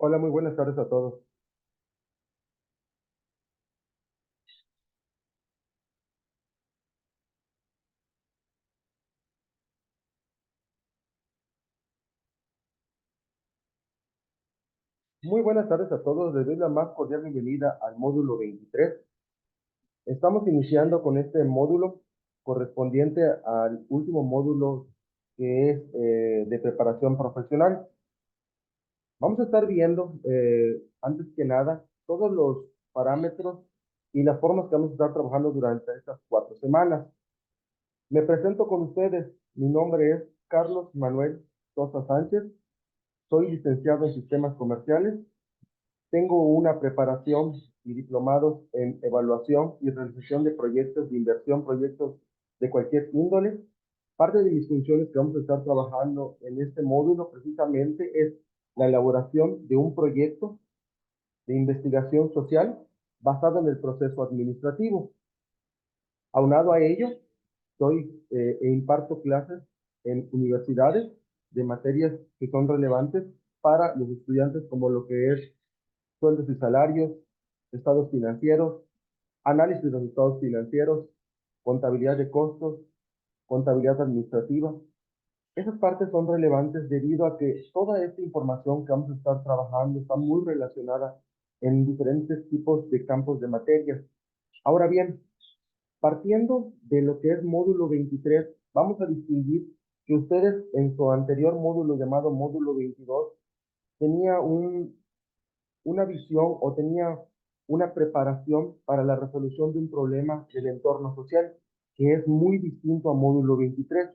Hola, muy buenas tardes a todos. Muy buenas tardes a todos. Les doy la más cordial bienvenida al módulo 23. Estamos iniciando con este módulo correspondiente al último módulo que es de preparación profesional. Vamos a estar viendo, antes que nada, todos los parámetros y las formas que vamos a estar trabajando durante estas 4 semanas. Me presento con ustedes. Mi nombre es Carlos Manuel Sosa Sánchez. Soy licenciado en sistemas comerciales. Tengo una preparación y diplomados en evaluación y realización de proyectos de inversión, proyectos de cualquier índole. Parte de mis funciones que vamos a estar trabajando en este módulo precisamente es la elaboración de un proyecto de investigación social basado en el proceso administrativo. Aunado a ello, doy e imparto clases en universidades de materias que son relevantes para los estudiantes, como lo que es sueldos y salarios, estados financieros, análisis de los estados financieros, contabilidad de costos, contabilidad administrativa. Esas partes son relevantes debido a que toda esta información que vamos a estar trabajando está muy relacionada en diferentes tipos de campos de materias. Ahora bien, partiendo de lo que es módulo 23, vamos a distinguir que ustedes en su anterior módulo llamado módulo 22 tenía una visión o tenía una preparación para la resolución de un problema del entorno social, que es muy distinto a módulo 23.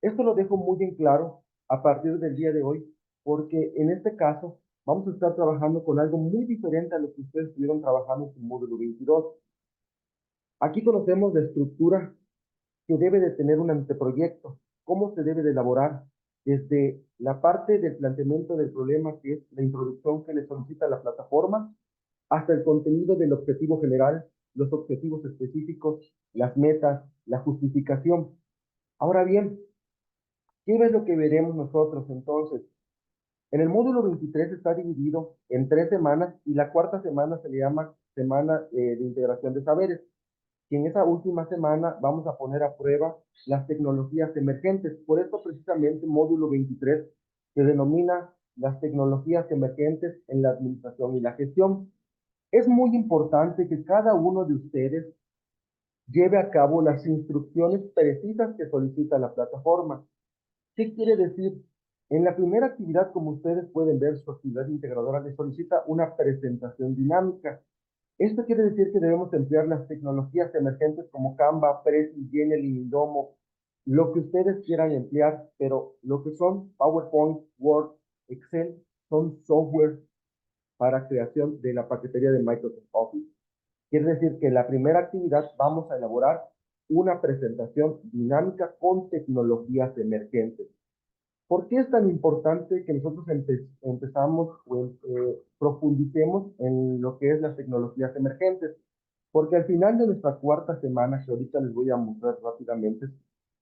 Esto lo dejo muy en claro a partir del día de hoy, porque en este caso vamos a estar trabajando con algo muy diferente a lo que ustedes estuvieron trabajando en su módulo 22. Aquí conocemos la estructura que debe de tener un anteproyecto, cómo se debe de elaborar, desde la parte del planteamiento del problema, que es la introducción que le solicita la plataforma, hasta el contenido del objetivo general, los objetivos específicos, las metas, la justificación. Ahora bien, ¿qué es lo que veremos nosotros entonces? En el módulo 23 está dividido en 3 semanas y la cuarta semana se le llama semana de integración de saberes. Y en esa última semana vamos a poner a prueba las tecnologías emergentes. Por eso precisamente módulo 23 se denomina las tecnologías emergentes en la administración y la gestión. Es muy importante que cada uno de ustedes lleve a cabo las instrucciones precisas que solicita la plataforma. ¿Qué quiere decir? En la primera actividad, como ustedes pueden ver, su actividad integradora le solicita una presentación dinámica. Esto quiere decir que debemos emplear las tecnologías emergentes como Canva, Prezi, Genially, Indomo, lo que ustedes quieran emplear, pero lo que son PowerPoint, Word, Excel, son software para creación de la paquetería de Microsoft Office. Quiere decir que en la primera actividad vamos a elaborar una presentación dinámica con tecnologías emergentes. ¿Por qué es tan importante que nosotros empezamos o profundicemos en lo que es las tecnologías emergentes? Porque al final de nuestra cuarta semana, que ahorita les voy a mostrar rápidamente,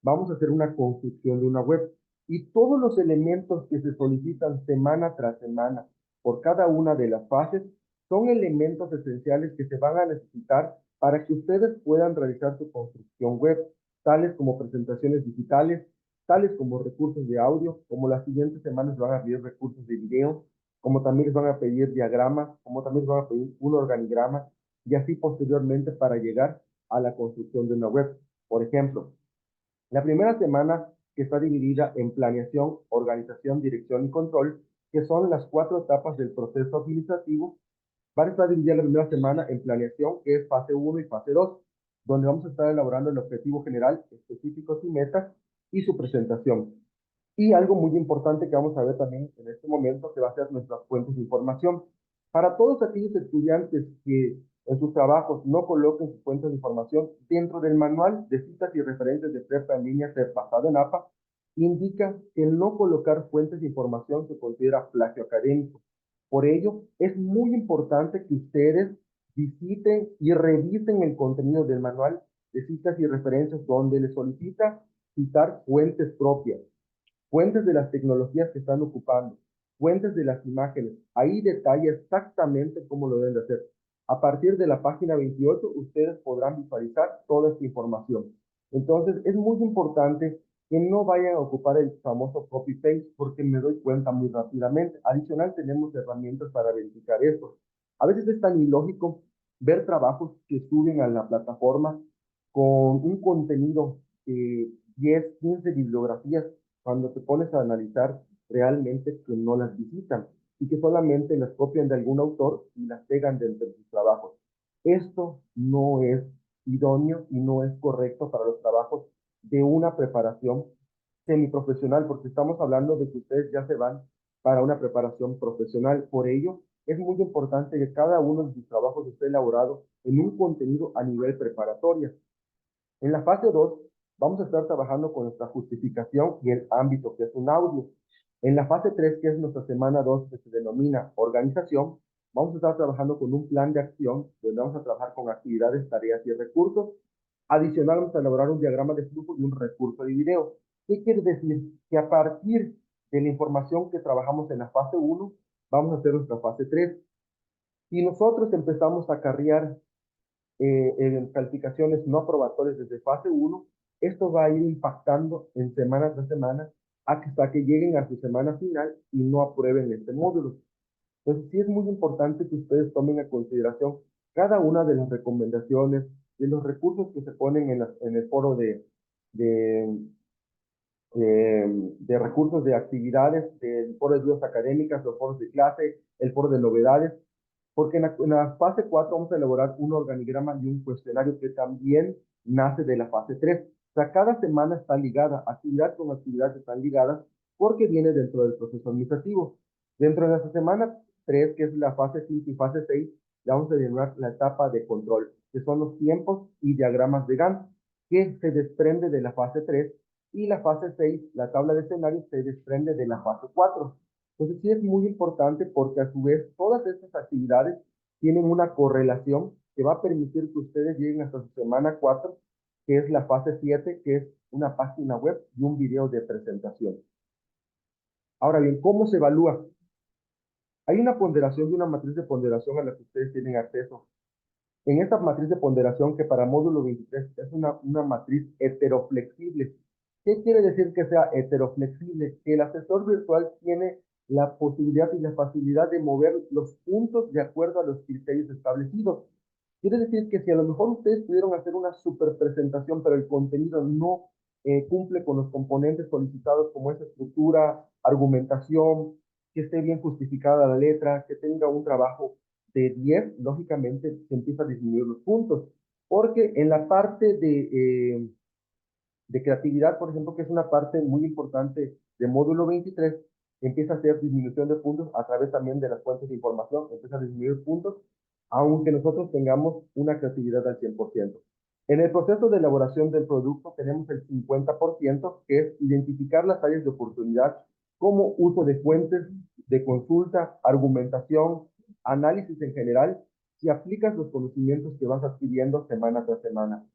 vamos a hacer una construcción de una web. Y todos los elementos que se solicitan semana tras semana por cada una de las fases son elementos esenciales que se van a necesitar para que ustedes puedan realizar su construcción web, tales como presentaciones digitales, tales como recursos de audio, como las siguientes semanas van a pedir recursos de video, como también les van a pedir diagramas, como también les van a pedir un organigrama, y así posteriormente para llegar a la construcción de una web. Por ejemplo, la primera semana, que está dividida en planeación, organización, dirección y control, que son las 4 etapas del proceso administrativo, va a estar dividida la primera semana en planeación, que es fase 1 y fase 2, donde vamos a estar elaborando el objetivo general, específicos y metas, y su presentación. Y algo muy importante que vamos a ver también en este momento, que va a ser nuestras fuentes de información. Para todos aquellos estudiantes que en sus trabajos no coloquen sus fuentes de información, dentro del manual de citas y referencias de prepa en línea basado en APA, indica que el no colocar fuentes de información se considera plagio académico. Por ello, es muy importante que ustedes visiten y revisen el contenido del manual de citas y referencias, donde les solicita citar fuentes propias, fuentes de las tecnologías que están ocupando. fuentes de las imágenes. Ahí detalla exactamente cómo lo deben de hacer. A partir de la página 28, ustedes podrán visualizar toda esta información. Entonces, es muy importante que no vayan a ocupar el famoso copy-paste porque me doy cuenta muy rápidamente. Adicional, tenemos herramientas para verificar esto. A veces es tan ilógico ver trabajos que suben a la plataforma con un contenido de 10, 15 bibliografías, cuando te pones a analizar realmente que no las visitan y que solamente las copian de algún autor y las pegan dentro de sus trabajos. Esto no es idóneo y no es correcto para los trabajos de una preparación semiprofesional, porque estamos hablando de que ustedes ya se van para una preparación profesional. Por ello, es muy importante que cada uno de sus trabajos esté elaborado en un contenido a nivel preparatoria. En la fase 2 vamos a estar trabajando con nuestra justificación y el ámbito, que es un audio. En la fase 3, que es nuestra semana 2, que se denomina organización, vamos a estar trabajando con un plan de acción, donde vamos a trabajar con actividades, tareas y recursos. Adicional, vamos a elaborar un diagrama de flujo y un recurso de video. ¿Qué quiere decir? Que a partir de la información que trabajamos en la fase 1, vamos a hacer nuestra fase 3. Y nosotros empezamos a acarrear en calificaciones no aprobatorias desde fase 1, esto va a ir impactando en semana tras semana hasta que lleguen a su semana final y no aprueben este módulo. Entonces, sí es muy importante que ustedes tomen en consideración cada una de las recomendaciones, de los recursos que se ponen en el foro de, de recursos de actividades, del foro de dudas académicas, los foros de clase, el foro de novedades, porque en la fase 4 vamos a elaborar un organigrama y un cuestionario que también nace de la fase 3. O sea, cada semana está ligada, actividad con actividad están ligadas, porque viene dentro del proceso administrativo. Dentro de la semana 3, que es la fase 5 y fase 6, le vamos a denominar la etapa de control, que son los tiempos y diagramas de Gantt, que se desprende de la fase 3, y la fase 6, la tabla de escenarios, se desprende de la fase 4. Entonces sí es muy importante porque a su vez todas estas actividades tienen una correlación que va a permitir que ustedes lleguen hasta su semana 4, que es la fase 7, que es una página web y un video de presentación. Ahora bien, ¿cómo se evalúa? Hay una ponderación y una matriz de ponderación a la que ustedes tienen acceso. En esta matriz de ponderación, que para módulo 23 es una matriz heteroflexible. ¿Qué quiere decir que sea heteroflexible? Que el asesor virtual tiene la posibilidad y la facilidad de mover los puntos de acuerdo a los criterios establecidos. Quiere decir que si a lo mejor ustedes pudieron hacer una super presentación, pero el contenido no cumple con los componentes solicitados, como es estructura, argumentación, que esté bien justificada la letra, que tenga un trabajo de 10, lógicamente se empieza a disminuir los puntos. Porque en la parte de creatividad, por ejemplo, que es una parte muy importante de módulo 23, empieza a hacer disminución de puntos a través también de las fuentes de información, empieza a disminuir puntos, aunque nosotros tengamos una creatividad al 100%. En el proceso de elaboración del producto tenemos el 50%, que es identificar las áreas de oportunidad como uso de fuentes de consulta, argumentación, análisis en general, si aplicas los conocimientos que vas adquiriendo semana tras semana.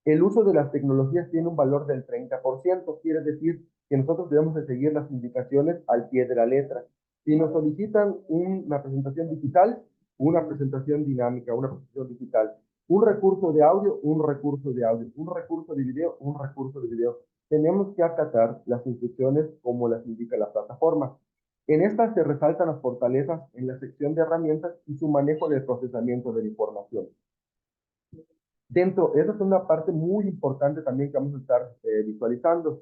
El uso de las tecnologías tiene un valor del 30%, quiere decir que nosotros debemos de seguir las indicaciones al pie de la letra. Si nos solicitan una presentación digital, una presentación dinámica, una presentación digital, un recurso de audio, un recurso de audio, un recurso de video, un recurso de video. Tenemos que acatar las instrucciones como las indica la plataforma. En esta se resaltan las fortalezas en la sección de herramientas y su manejo del procesamiento de la información. Esa es una parte muy importante también que vamos a estar visualizando.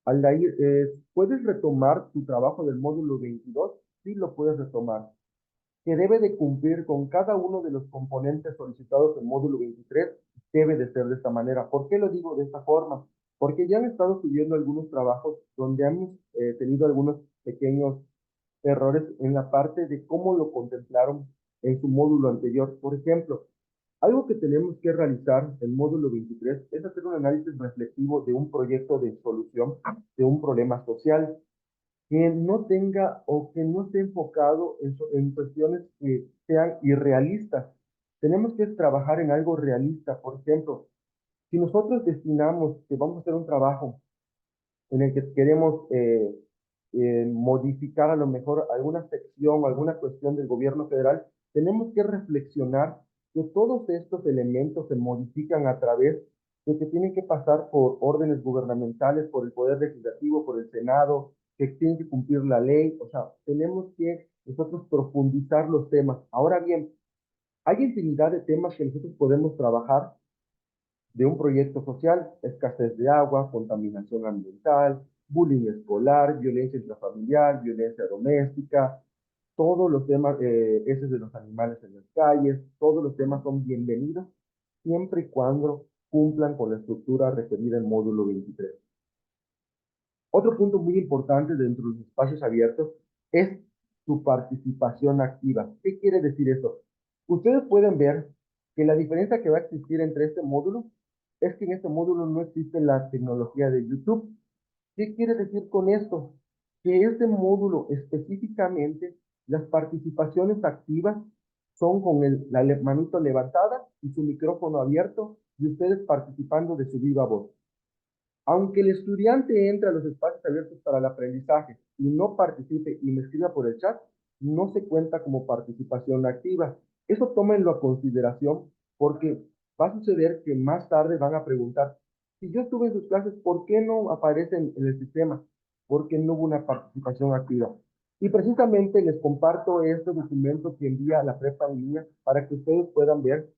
Aldair, ¿puedes retomar tu trabajo del módulo 22? Sí, lo puedes retomar. Que debe de cumplir con cada uno de los componentes solicitados en módulo 23, debe de ser de esta manera. ¿Por qué lo digo de esta forma? Porque ya han estado subiendo algunos trabajos donde hemos tenido algunos pequeños errores en la parte de cómo lo contemplaron en su módulo anterior. Por ejemplo, algo que tenemos que realizar en módulo 23 es hacer un análisis reflexivo de un proyecto de solución de un problema social. que no tenga o que no esté enfocado en cuestiones que sean irrealistas. Tenemos que trabajar en algo realista. Por ejemplo, si nosotros destinamos que vamos a hacer un trabajo en el que queremos modificar a lo mejor alguna sección, alguna cuestión del gobierno federal, tenemos que reflexionar que todos estos elementos se modifican a través de que tienen que pasar por órdenes gubernamentales, por el Poder Legislativo, por el Senado, que tienen que cumplir la ley. O sea, tenemos que nosotros profundizar los temas. Ahora bien, hay infinidad de temas que nosotros podemos trabajar de un proyecto social: escasez de agua, contaminación ambiental, bullying escolar, violencia intrafamiliar, violencia doméstica, todos los temas, esos de los animales en las calles, todos los temas son bienvenidos siempre y cuando cumplan con la estructura referida en módulo 23. Otro punto muy importante dentro de los espacios abiertos es su participación activa. ¿Qué quiere decir eso? Ustedes pueden ver que la diferencia que va a existir entre este módulo es que en este módulo no existe la tecnología de YouTube. ¿Qué quiere decir con esto? Que este módulo específicamente, las participaciones activas son con la manito levantada y su micrófono abierto y ustedes participando de su viva voz. Aunque el estudiante entre a los espacios abiertos para el aprendizaje y no participe y me escriba por el chat, no se cuenta como participación activa. Eso tómenlo a consideración porque va a suceder que más tarde van a preguntar: si yo estuve en sus clases, ¿por qué no aparecen en el sistema? Porque no hubo una participación activa. Y precisamente les comparto este documento que envía la prepa en línea para que ustedes puedan ver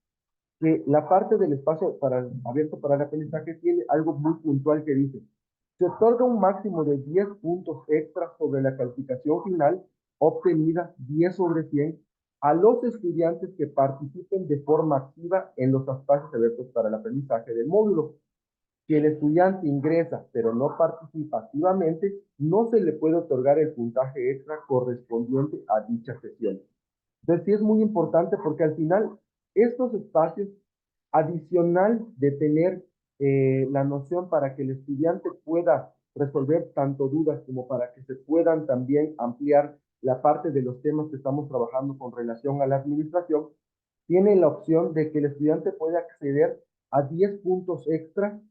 que la parte del espacio abierto para el aprendizaje tiene algo muy puntual que dice: se otorga un máximo de 10 puntos extra sobre la calificación final obtenida 10 sobre 100 a los estudiantes que participen de forma activa en los espacios abiertos para el aprendizaje del módulo. Si el estudiante ingresa pero no participa activamente, no se le puede otorgar el puntaje extra correspondiente a dicha sesión. Entonces sí es muy importante porque al final estos espacios, adicional de tener la noción para que el estudiante pueda resolver tanto dudas como para que se puedan también ampliar la parte de los temas que estamos trabajando con relación a la administración, tiene la opción de que el estudiante pueda acceder a 10 puntos extra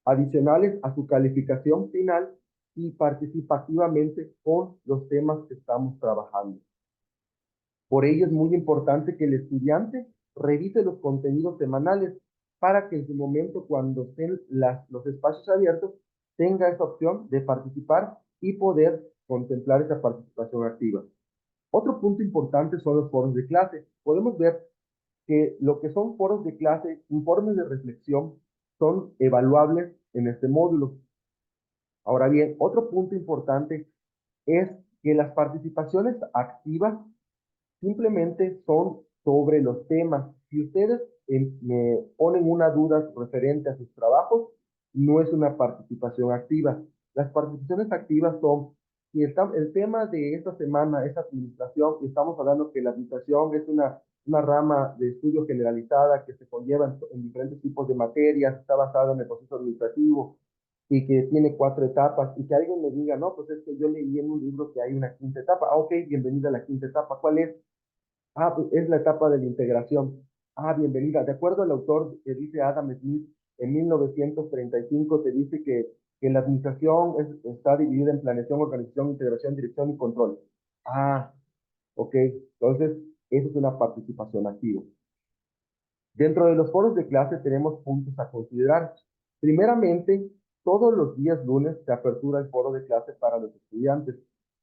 adicionales a su calificación final y participa activamente con los temas que estamos trabajando. Por ello es muy importante que el estudiante revise los contenidos semanales para que en su momento, cuando estén los espacios abiertos, tenga esa opción de participar y poder contemplar esa participación activa. Otro punto importante son los foros de clase. Podemos ver que lo que son foros de clase, informes de reflexión, son evaluables en este módulo. Ahora bien, otro punto importante es que las participaciones activas simplemente son sobre los temas. Si ustedes me ponen una duda referente a sus trabajos, no es una participación activa. Las participaciones activas son: si el tema de esta semana es administración, y estamos hablando que la administración es una rama de estudio generalizada que se conlleva en diferentes tipos de materias, está basada en el proceso administrativo y que tiene 4 etapas, y que alguien me diga: no, pues es que yo leí en un libro que hay una quinta etapa. Ah, ok, bienvenida a la quinta etapa. ¿Cuál es? Ah, pues es la etapa de la integración. Ah, bienvenida. De acuerdo al autor que dice Adam Smith, en 1935 se dice que la administración está dividida en planeación, organización, integración, dirección y control. Ah, ok. Entonces, eso es una participación activa. Dentro de los foros de clase tenemos puntos a considerar. Primeramente, todos los días lunes se apertura el foro de clase para los estudiantes.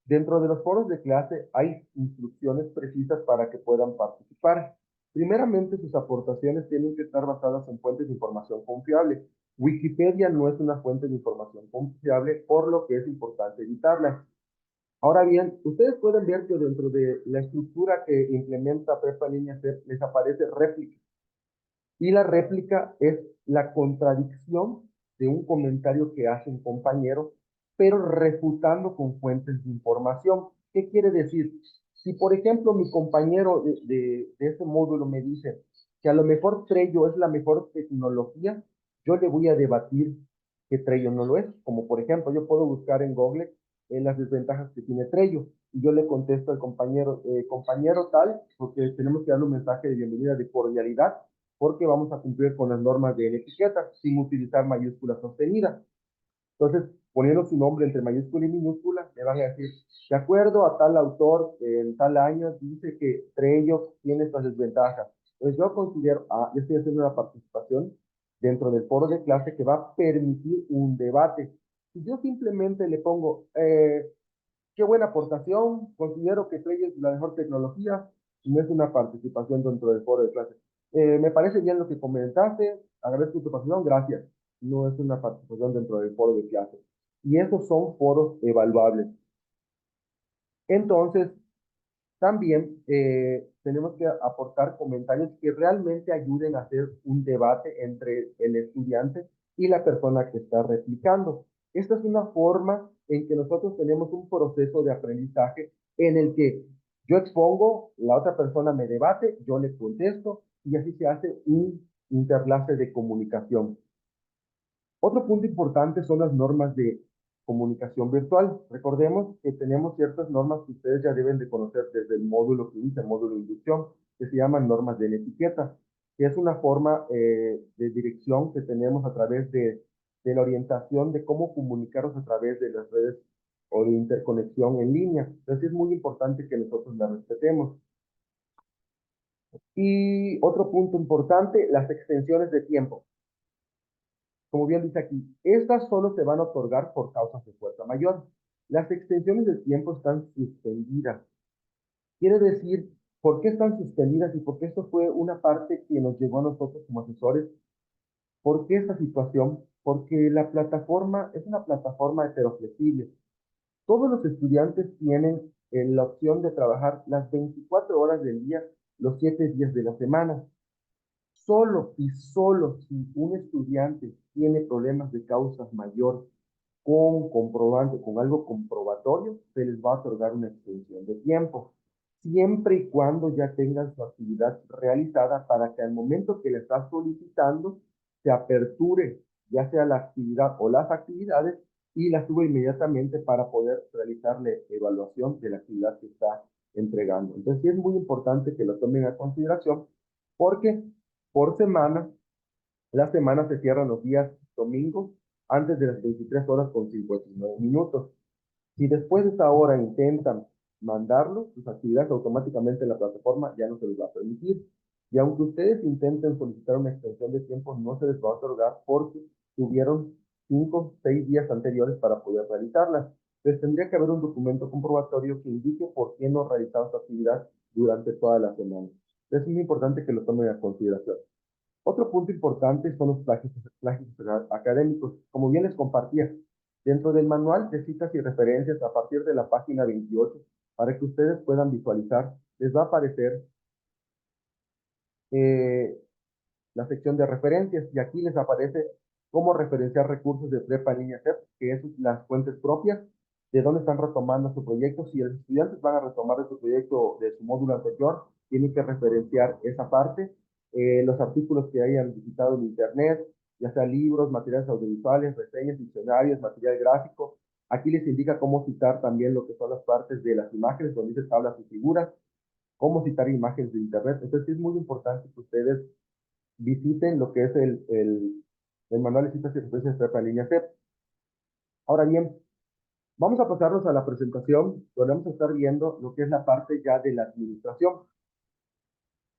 Dentro de los foros de clase hay instrucciones precisas para que puedan participar. Primeramente, sus aportaciones tienen que estar basadas en fuentes de información confiable. Wikipedia no es una fuente de información confiable, por lo que es importante evitarla. Ahora bien, ustedes pueden ver que dentro de la estructura que implementa Prepa Línea C les aparece réplica. Y la réplica es la contradicción de un comentario que hace un compañero, pero refutando con fuentes de información. ¿Qué quiere decir? Si, por ejemplo, mi compañero de ese módulo me dice que a lo mejor Trello es la mejor tecnología, yo le voy a debatir que Trello no lo es. Como por ejemplo, yo puedo buscar en Google las desventajas que tiene Trello. Y yo le contesto al compañero, compañero tal, porque tenemos que darle un mensaje de bienvenida de cordialidad, porque vamos a cumplir con las normas de etiqueta sin utilizar mayúsculas sostenidas. Entonces, poniendo su nombre entre mayúscula y minúscula, le van a decir, de acuerdo a tal autor, en tal año, dice que Trello tiene estas desventajas. Entonces, yo considero, yo estoy haciendo una participación dentro del foro de clase que va a permitir un debate. Si yo simplemente le pongo, qué buena aportación, considero que Trello es la mejor tecnología, no es una participación dentro del foro de clase. Me parece bien lo que comentaste, agradezco tu participación, gracias. No es una participación dentro del foro de clase. Y esos son foros evaluables. Entonces, también tenemos que aportar comentarios que realmente ayuden a hacer un debate entre el estudiante y la persona que está replicando. Esta es una forma en que nosotros tenemos un proceso de aprendizaje en el que yo expongo, la otra persona me debate, yo le contesto y así se hace un interlace de comunicación. Otro punto importante son las normas de comunicación virtual. Recordemos que tenemos ciertas normas que ustedes ya deben de conocer desde el módulo 15, el módulo de inducción, que se llaman normas de etiqueta, que es una forma de dirección que tenemos a través de la orientación de cómo comunicarnos a través de las redes o de interconexión en línea. Entonces es muy importante que nosotros la respetemos. Y otro punto importante, las extensiones de tiempo. Como bien dice aquí, estas solo se van a otorgar por causas de fuerza mayor. Las extensiones de tiempo están suspendidas. Quiere decir, ¿por qué están suspendidas y por qué esto fue una parte que nos llegó a nosotros como asesores? ¿Por qué esta situación? Porque la plataforma es una plataforma heteroflexible. Todos los estudiantes tienen la opción de trabajar las 24 horas del día, los 7 días de la semana. Solo y solo si un estudiante tiene problemas de causas mayor con comprobante, con algo comprobatorio, se les va a otorgar una extensión de tiempo, siempre y cuando ya tengan su actividad realizada para que al momento que le está solicitando se aperture ya sea la actividad o las actividades y la suba inmediatamente para poder realizarle evaluación de la actividad que está entregando. Entonces sí es muy importante que lo tomen a consideración porque por semana, la semana se cierra los días domingos antes de las 23 horas con 59 minutos. Si después de esa hora intentan mandarlo, sus actividades automáticamente en la plataforma ya no se les va a permitir. Y aunque ustedes intenten solicitar una extensión de tiempo, no se les va a otorgar porque tuvieron 5, 6 días anteriores para poder realizarlas. Entonces tendría que haber un documento comprobatorio que indique por qué no realizaron su actividad durante toda la semana. Entonces es muy importante que lo tomen a consideración. Otro punto importante son los plagios académicos. Como bien les compartía, dentro del manual de citas y referencias a partir de la página 28, para que ustedes puedan visualizar, les va a aparecer eh, la sección de referencias y aquí les aparece cómo referenciar recursos de prepa en línea CEP, que es las fuentes propias, de dónde están retomando su proyecto. Si los estudiantes van a retomar de su proyecto de su módulo anterior, tienen que referenciar esa parte, los artículos que hayan visitado en internet, ya sea libros, materiales audiovisuales, reseñas, diccionarios, material gráfico. Aquí les indica cómo citar también lo que son las partes de las imágenes, donde dice tablas y figuras, cómo citar imágenes de internet. Entonces es muy importante que ustedes visiten lo que es el manual de citas y referencias de prepa en línea CEP. Ahora bien, vamos a pasarnos a la presentación, donde vamos a estar viendo lo que es la parte ya de la administración.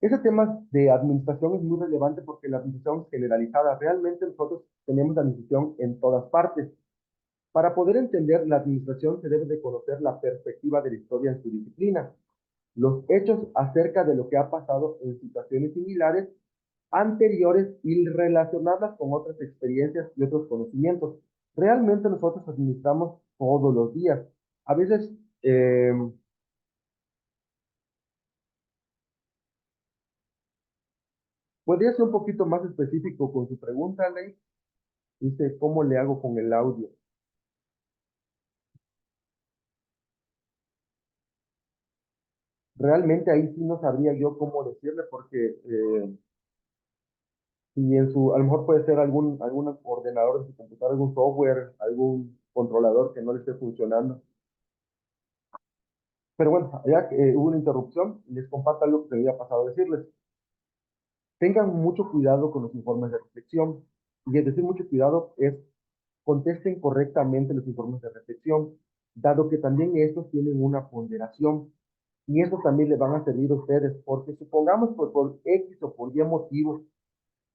Ese tema de administración es muy relevante porque la administración es generalizada. Realmente nosotros tenemos la administración en todas partes. Para poder entender la administración se debe de conocer la perspectiva de la historia en su disciplina, los hechos acerca de lo que ha pasado en situaciones similares anteriores y relacionarlas con otras experiencias y otros conocimientos. Realmente nosotros administramos todos los días. A veces, eh, podría ser un poquito más específico con su pregunta, Ley. Dice, ¿cómo le hago con el audio? Realmente ahí sí no sabría yo cómo decirle porque si en su, a lo mejor puede ser algún ordenador de su computadora, algún software, algún controlador que no le esté funcionando. Pero bueno, ya que hubo una interrupción, les comparto algo que se me había pasado a decirles. Tengan mucho cuidado con los informes de reflexión. Y es decir, mucho cuidado es contesten correctamente los informes de reflexión, dado que también estos tienen una ponderación. Y eso también les van a servir a ustedes, porque supongamos por X o por Y motivos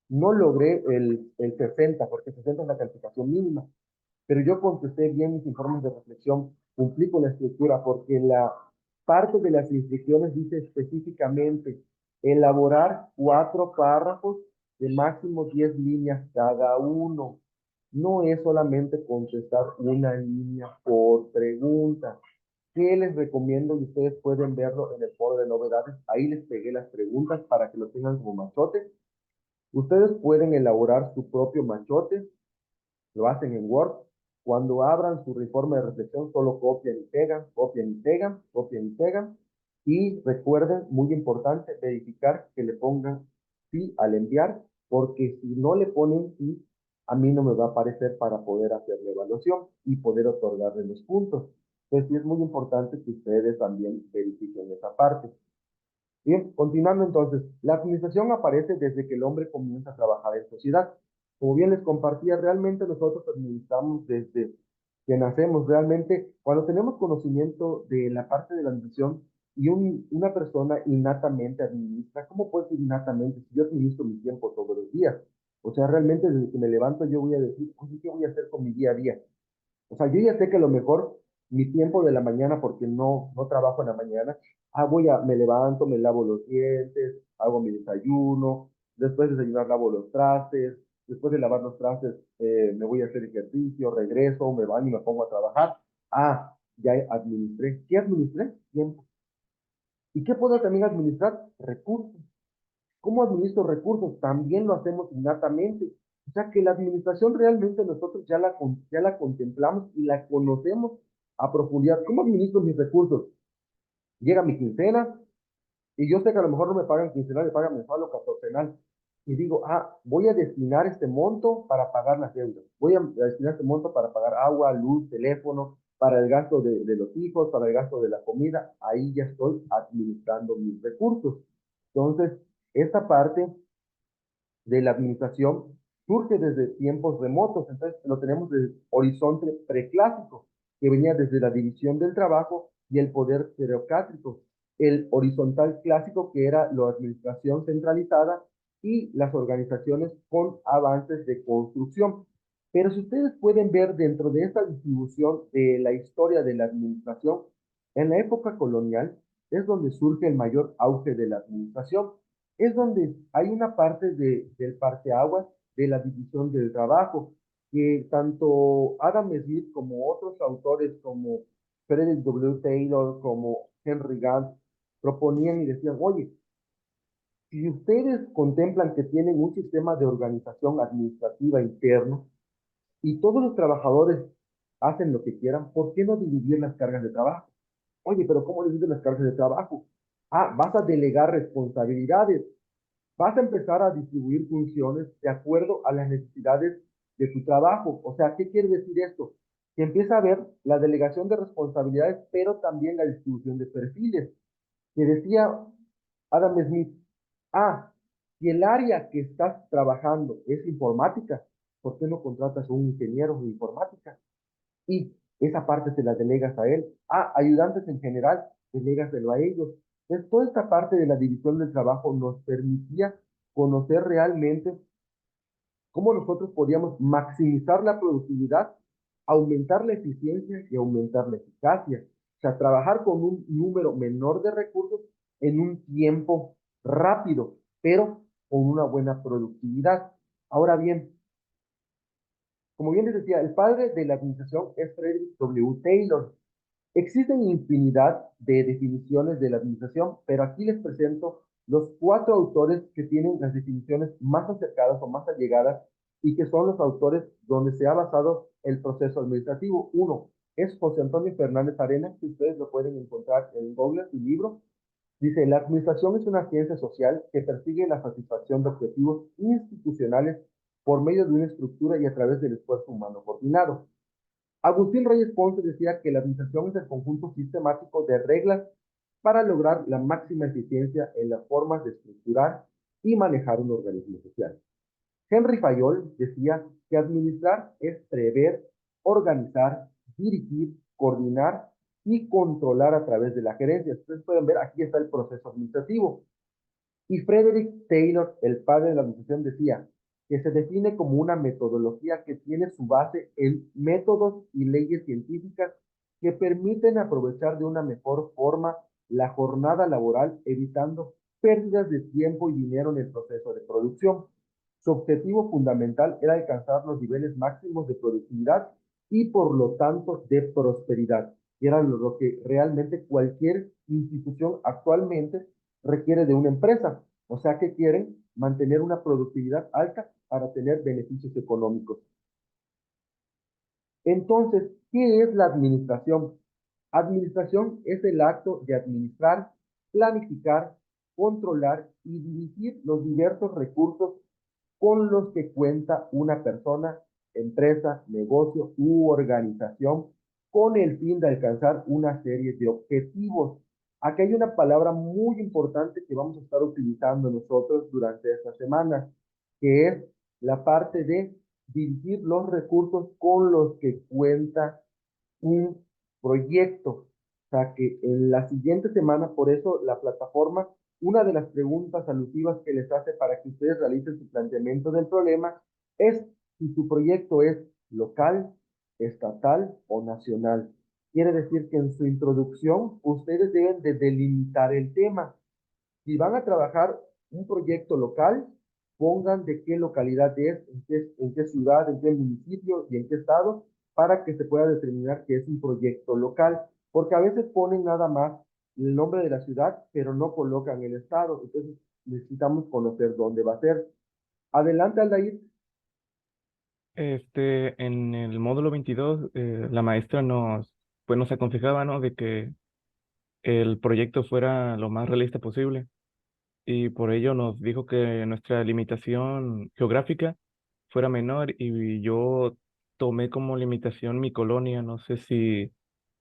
no logré el 60, porque 60 es la calificación mínima, pero yo contesté bien mis informes de reflexión, cumplí con la estructura, porque la parte de las instrucciones dice específicamente elaborar 4 párrafos de máximo 10 líneas cada uno. No es solamente contestar una línea por pregunta. ¿Qué les recomiendo? Y ustedes pueden verlo en el foro de novedades. Ahí les pegué las preguntas para que lo tengan como machote. Ustedes pueden elaborar su propio machote, lo hacen en Word. Cuando abran su informe de reflexión, solo copian y pegan, copian y pegan, copian y pegan. Y recuerden, muy importante, verificar que le pongan sí al enviar, porque si no le ponen sí, a mí no me va a aparecer para poder hacer la evaluación y poder otorgarle los puntos. Entonces sí es muy importante que ustedes también verifiquen esa parte. Bien, continuando entonces, la administración aparece desde que el hombre comienza a trabajar en sociedad. Como bien les compartía, realmente nosotros administramos desde que nacemos, realmente cuando tenemos conocimiento de la parte de la administración y una persona innatamente administra, ¿cómo puede ser innatamente si yo administro mi tiempo todos los días? O sea, realmente desde que me levanto yo voy a decir, oye, ¿qué voy a hacer con mi día a día? O sea, yo ya sé que a lo mejor mi tiempo de la mañana, porque no trabajo en la mañana, me levanto, me lavo los dientes, hago mi desayuno, después de desayunar lavo los trastes, después de lavar los trastes me voy a hacer ejercicio, regreso, me baño y me pongo a trabajar. Ya administré. ¿Qué administré? Tiempo. ¿Y qué puedo también administrar? Recursos. ¿Cómo administro recursos? También lo hacemos innatamente. O sea que la administración realmente nosotros ya la contemplamos y la conocemos a profundidad. ¿Cómo administro mis recursos? Llega mi quincena y yo sé que a lo mejor no me pagan quincenal, me pagan mensual o catorcenal. Y digo, voy a destinar este monto para pagar las deudas. Voy a destinar este monto para pagar agua, luz, teléfono, para el gasto de los hijos, para el gasto de la comida. Ahí ya estoy administrando mis recursos. Entonces, esta parte de la administración surge desde tiempos remotos, entonces lo tenemos desde horizonte preclásico, que venía desde la división del trabajo y el poder teocrático, el horizontal clásico, que era la administración centralizada y las organizaciones con avances de construcción. Pero si ustedes pueden ver dentro de esta distribución de la historia de la administración, en la época colonial es donde surge el mayor auge de la administración, es donde hay una parte del parteaguas de la división del trabajo, que tanto Adam Smith como otros autores como Frederick W. Taylor, como Henry Gantt, proponían y decían, oye, si ustedes contemplan que tienen un sistema de organización administrativa interno y todos los trabajadores hacen lo que quieran, ¿por qué no dividir las cargas de trabajo? Oye, pero ¿cómo dividir las cargas de trabajo? Vas a delegar responsabilidades, vas a empezar a distribuir funciones de acuerdo a las necesidades de tu trabajo. O sea, ¿qué quiere decir esto? Que empieza a haber la delegación de responsabilidades, pero también la distribución de perfiles. Que decía Adam Smith, si el área que estás trabajando es informática, ¿por qué no contratas a un ingeniero de informática? Y esa parte se la delegas a él. Ayudantes en general, delégaselo a ellos. Entonces, toda esta parte de la división del trabajo nos permitía conocer realmente cómo nosotros podíamos maximizar la productividad, aumentar la eficiencia y aumentar la eficacia. O sea, trabajar con un número menor de recursos en un tiempo rápido, pero con una buena productividad. Ahora bien, como bien les decía, el padre de la administración es Frederick W. Taylor. Existen infinidad de definiciones de la administración, pero aquí les presento los 4 autores que tienen las definiciones más acercadas o más allegadas y que son los autores donde se ha basado el proceso administrativo. Uno es José Antonio Fernández Arenas, que ustedes lo pueden encontrar en Google, su libro. Dice, la administración es una ciencia social que persigue la satisfacción de objetivos institucionales por medio de una estructura y a través del esfuerzo humano coordinado. Agustín Reyes Ponce decía que la administración es el conjunto sistemático de reglas para lograr la máxima eficiencia en las formas de estructurar y manejar un organismo social. Henry Fayol decía que administrar es prever, organizar, dirigir, coordinar y controlar a través de la gerencia. Ustedes pueden ver, aquí está el proceso administrativo. Y Frederick Taylor, el padre de la administración, decía que se define como una metodología que tiene su base en métodos y leyes científicas que permiten aprovechar de una mejor forma la jornada laboral, evitando pérdidas de tiempo y dinero en el proceso de producción. Su objetivo fundamental era alcanzar los niveles máximos de productividad y por lo tanto de prosperidad, que era lo que realmente cualquier institución actualmente requiere de una empresa. O sea que quieren mantener una productividad alta para tener beneficios económicos. Entonces, ¿qué es la administración? Administración es el acto de administrar, planificar, controlar y dirigir los diversos recursos con los que cuenta una persona, empresa, negocio u organización con el fin de alcanzar una serie de objetivos. Aquí hay una palabra muy importante que vamos a estar utilizando nosotros durante esta semana, que es la parte de dirigir los recursos con los que cuenta un proyecto. O sea que en la siguiente semana, por eso la plataforma, una de las preguntas alusivas que les hace para que ustedes realicen su planteamiento del problema es si su proyecto es local, estatal o nacional. Quiere decir que en su introducción ustedes deben de delimitar el tema. Si van a trabajar un proyecto local, pongan de qué localidad es, en qué ciudad, en qué municipio y en qué estado, para que se pueda determinar que es un proyecto local, porque a veces ponen nada más el nombre de la ciudad, pero no colocan el estado, entonces necesitamos conocer dónde va a ser. Adelante, Aldair. En el módulo 22, la maestra pues nos aconsejaba, ¿no? De que el proyecto fuera lo más realista posible y por ello nos dijo que nuestra limitación geográfica fuera menor y yo tomé como limitación mi colonia. No sé si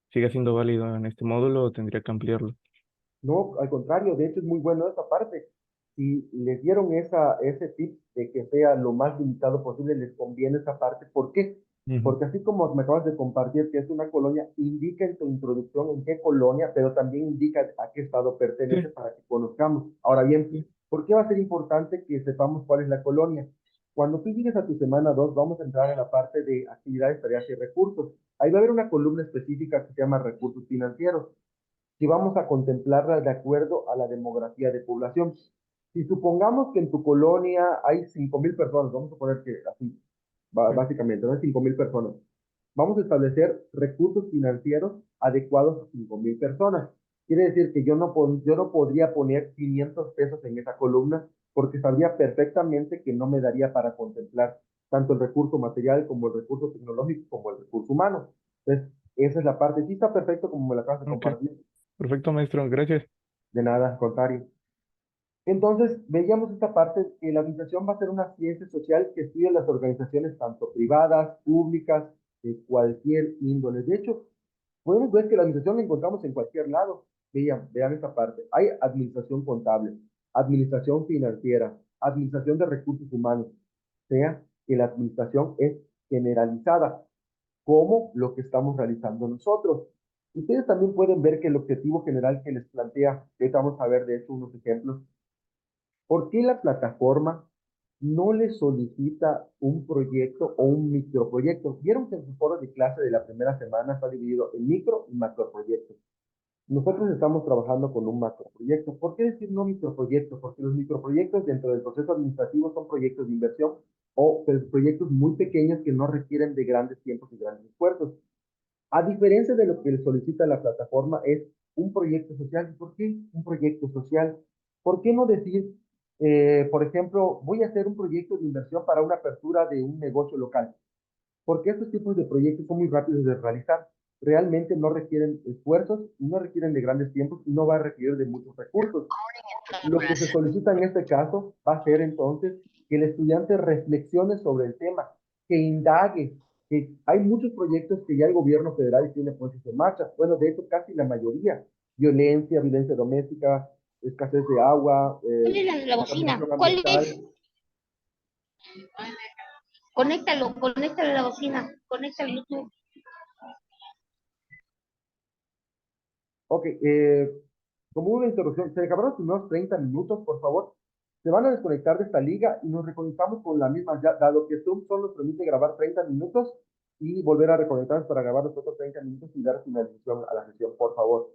sigue siendo válido en este módulo o tendría que ampliarlo. No, al contrario, de hecho es muy bueno esa parte. Si les dieron ese tip de que sea lo más limitado posible, les conviene esa parte. ¿Por qué? Ujú. Porque así como me acabas de compartir que es una colonia, indica en tu introducción en qué colonia, pero también indica a qué estado pertenece Sí, para que conozcamos. Ahora bien, sí. ¿por qué va a ser importante que sepamos cuál es la colonia? Cuando tú llegues a tu semana 2, vamos a entrar en la parte de actividades, tareas y recursos. Ahí va a haber una columna específica que se llama recursos financieros si vamos a contemplarla de acuerdo a la demografía de población. Si supongamos que en tu colonia hay 5,000 personas, vamos a poner que así, Sí. básicamente, ¿no? 5,000 personas. Vamos a establecer recursos financieros adecuados a 5,000 personas. Quiere decir que yo no podría poner 500 pesos en esa columna porque sabría perfectamente que no me daría para contemplar tanto el recurso material como el recurso tecnológico como el recurso humano. Entonces, esa es la parte. Sí está perfecto como me la acabas de Ok, compartir. perfecto, maestro, gracias. De nada, al contrario. Entonces, veíamos esta parte que la administración va a ser una ciencia social que estudia las organizaciones tanto privadas, públicas, de cualquier índole. De hecho, podemos ver que la administración la encontramos en cualquier lado. Vean esta parte. Hay administración contable, administración financiera, administración de recursos humanos. O sea, que la administración es generalizada como lo que estamos realizando nosotros. Ustedes también pueden ver que el objetivo general que les plantea, que vamos a ver de hecho unos ejemplos, ¿por qué la plataforma no le solicita un proyecto o un microproyecto? Vieron que en su foro de clase de la primera semana está dividido en micro y macroproyectos. Nosotros estamos trabajando con un macroproyecto. ¿Por qué decir no microproyecto? Porque los microproyectos dentro del proceso administrativo son proyectos de inversión o proyectos muy pequeños que no requieren de grandes tiempos y grandes esfuerzos. A diferencia de lo que le solicita la plataforma es un proyecto social. ¿Por qué un proyecto social? ¿Por qué no decir, por ejemplo, voy a hacer un proyecto de inversión para una apertura de un negocio local? Porque estos tipos de proyectos son muy rápidos de realizar. Realmente no requieren esfuerzos, no requieren de grandes tiempos y no va a requerir de muchos recursos. Lo que se solicita en este caso va a ser entonces que el estudiante reflexione sobre el tema, que indague. que hay muchos proyectos que ya el gobierno federal tiene puestos en marcha. Bueno, de hecho, casi la mayoría. Violencia doméstica, escasez de agua, ¿Cuál es la bocina? contaminación ¿Cuál es? ambiental. Conéctalo a la bocina, conéctalo al YouTube. Ok, como una interrupción, se acabaron sus unos 30 minutos, por favor. Se van a desconectar de esta liga y nos reconectamos con la misma, ya, dado que Zoom solo nos permite grabar 30 minutos y volver a reconectarnos para grabar los otros 30 minutos y dar finalización a la sesión, por favor.